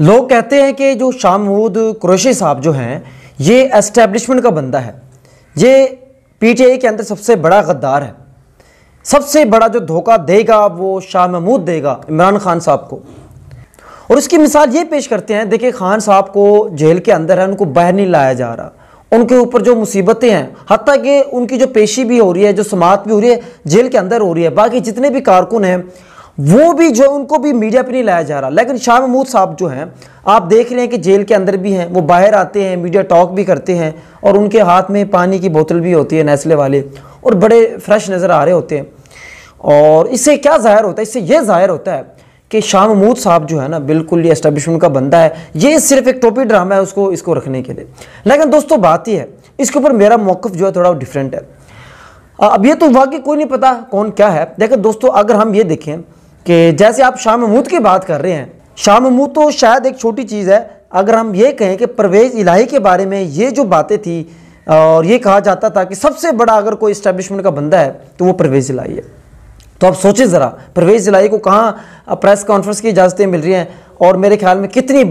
लोग कहते हैं कि जो शाह महमूद कुरैशी साहब जो हैं ये एस्टेब्लिशमेंट का बंदा है, ये पीटीआई के अंदर सबसे बड़ा गद्दार है। सबसे बड़ा जो धोखा देगा वो शाह महमूद देगा इमरान खान साहब को। और इसकी मिसाल ये पेश करते हैं, देखिए खान साहब को जेल के अंदर है, उनको बाहर नहीं लाया जा रहा, उनके ऊपर जो मुसीबतें हैं, हत्ता कि उनकी जो पेशी भी हो रही है, जो समाअत भी हो रही है, जेल के अंदर हो रही है। बाकी जितने भी कारकुन हैं वो भी जो उनको भी मीडिया पे नहीं लाया जा रहा। लेकिन शाह महमूद साहब जो हैं आप देख रहे हैं कि जेल के अंदर भी हैं, वो बाहर आते हैं, मीडिया टॉक भी करते हैं और उनके हाथ में पानी की बोतल भी होती है नेस्ले वाले, और बड़े फ्रेश नज़र आ रहे होते हैं। और इससे क्या ज़ाहिर होता है? इससे ये ज़ाहिर होता है कि शाह महमूद साहब जो है ना बिल्कुल ये एस्टेब्लिशमेंट का बंदा है, ये सिर्फ एक टोपी ड्रामा है इसको रखने के लिए। लेकिन दोस्तों बात ही है, इसके ऊपर मेरा मौक़िफ़ जो है थोड़ा डिफरेंट है। अब ये तो वाकई कोई नहीं पता कौन क्या है। देखिए दोस्तों, अगर हम ये देखें कि जैसे आप शाह महमूद की बात कर रहे हैं, शाह महमूद तो शायद एक छोटी चीज़ है। अगर हम ये कहें कि परवेज़ इलाही के बारे में ये जो बातें थी और ये कहा जाता था कि सबसे बड़ा अगर कोई इस्टेब्लिशमेंट का बंदा है तो वो परवेज़ इलाही है, तो आप सोचें ज़रा परवेज़ इलाही को कहाँ प्रेस कॉन्फ्रेंस की इजाज़तें मिल रही हैं, और मेरे ख्याल में कितनी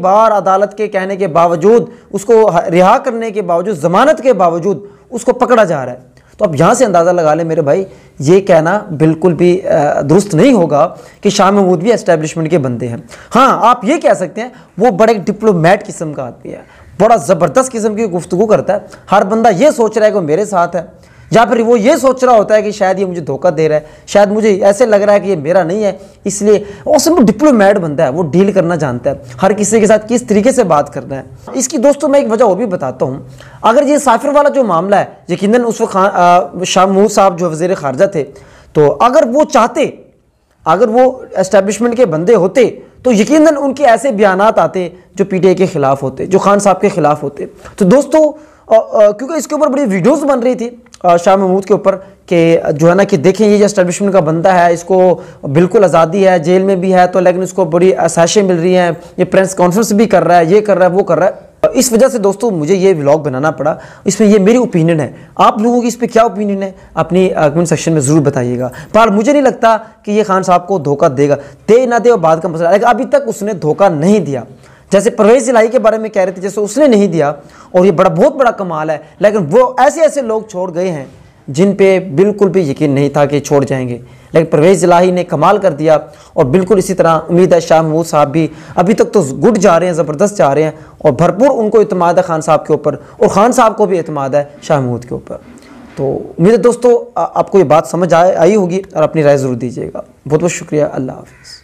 बार अदालत के कहने के बावजूद, उसको रिहा करने के बावजूद, ज़मानत के बावजूद उसको पकड़ा जा रहा है। तो आप यहाँ से अंदाज़ा लगा लें मेरे भाई, ये कहना बिल्कुल भी दुरुस्त नहीं होगा कि शाह महमूद भी एस्टेब्लिशमेंट के बंदे हैं। हाँ, आप ये कह सकते हैं वो बड़े डिप्लोमेट किस्म का आदमी है, बड़ा ज़बरदस्त किस्म की गुफ्तगू करता है। हर बंदा ये सोच रहा है कि वो मेरे साथ है, या फिर वो ये सोच रहा होता है कि शायद ये मुझे धोखा दे रहा है, शायद मुझे ऐसे लग रहा है कि ये मेरा नहीं है, इसलिए वो डिप्लोमेट बंदा है, वो डील करना जानता है, हर किसी के साथ किस तरीके से बात करना है। इसकी दोस्तों मैं एक वजह और भी बताता हूँ। अगर ये साफिर वाला जो मामला है, यकीनन उस वक्त शाह महमूद साहब जो वज़ीर ख़ारजा थे, तो अगर वो चाहते, अगर वो एस्टेब्लिशमेंट के बंदे होते तो यकीनन उनके ऐसे बयानात आते जो पीटीआई के ख़िलाफ़ होते, जो खान साहब के ख़िलाफ़ होते। तो दोस्तों क्योंकि इसके ऊपर बड़ी वीडियोस बन रही थी शाह महमूद के ऊपर कि जो है ना कि देखें ये जो एस्टेब्लिशमेंट का बंदा है, इसको बिल्कुल आज़ादी है, जेल में भी है तो, लेकिन इसको बड़ी आसाइशें मिल रही हैं, ये प्रेस कॉन्फ्रेंस भी कर रहा है, ये कर रहा है, वो कर रहा है। इस वजह से दोस्तों मुझे ये व्लॉग बनाना पड़ा। इसमें ये मेरी ओपिनियन है, आप लोगों की इस पर क्या ओपिनियन है अपनी कमेंट सेक्शन में ज़रूर बताइएगा। पर मुझे नहीं लगता कि ये खान साहब को धोखा देगा, दे ना दे और बात का मसला, लेकिन अभी तक उसने धोखा नहीं दिया। जैसे परवेज़ इलाही के बारे में कह रहे थे, जैसे उसने नहीं दिया, और ये बहुत बड़ा कमाल है। लेकिन वो ऐसे लोग छोड़ गए हैं जिन पे बिल्कुल भी यकीन नहीं था कि छोड़ जाएंगे, लेकिन परवेज़ इलाही ने कमाल कर दिया। और बिल्कुल इसी तरह उम्मीद है शाह महमूद साहब भी अभी तक तो गुड जा रहे हैं, ज़बरदस्त जा रहे हैं, और भरपूर उनको इत्मीद है खान साहब के ऊपर, और खान साहब को भी इत्मीद है शाह महमूद के ऊपर। तो उम्मीद है दोस्तों आपको ये बात समझ आई होगी, और अपनी राय ज़रूर दीजिएगा। बहुत बहुत शुक्रिया। अल्लाह हाफ़िज़।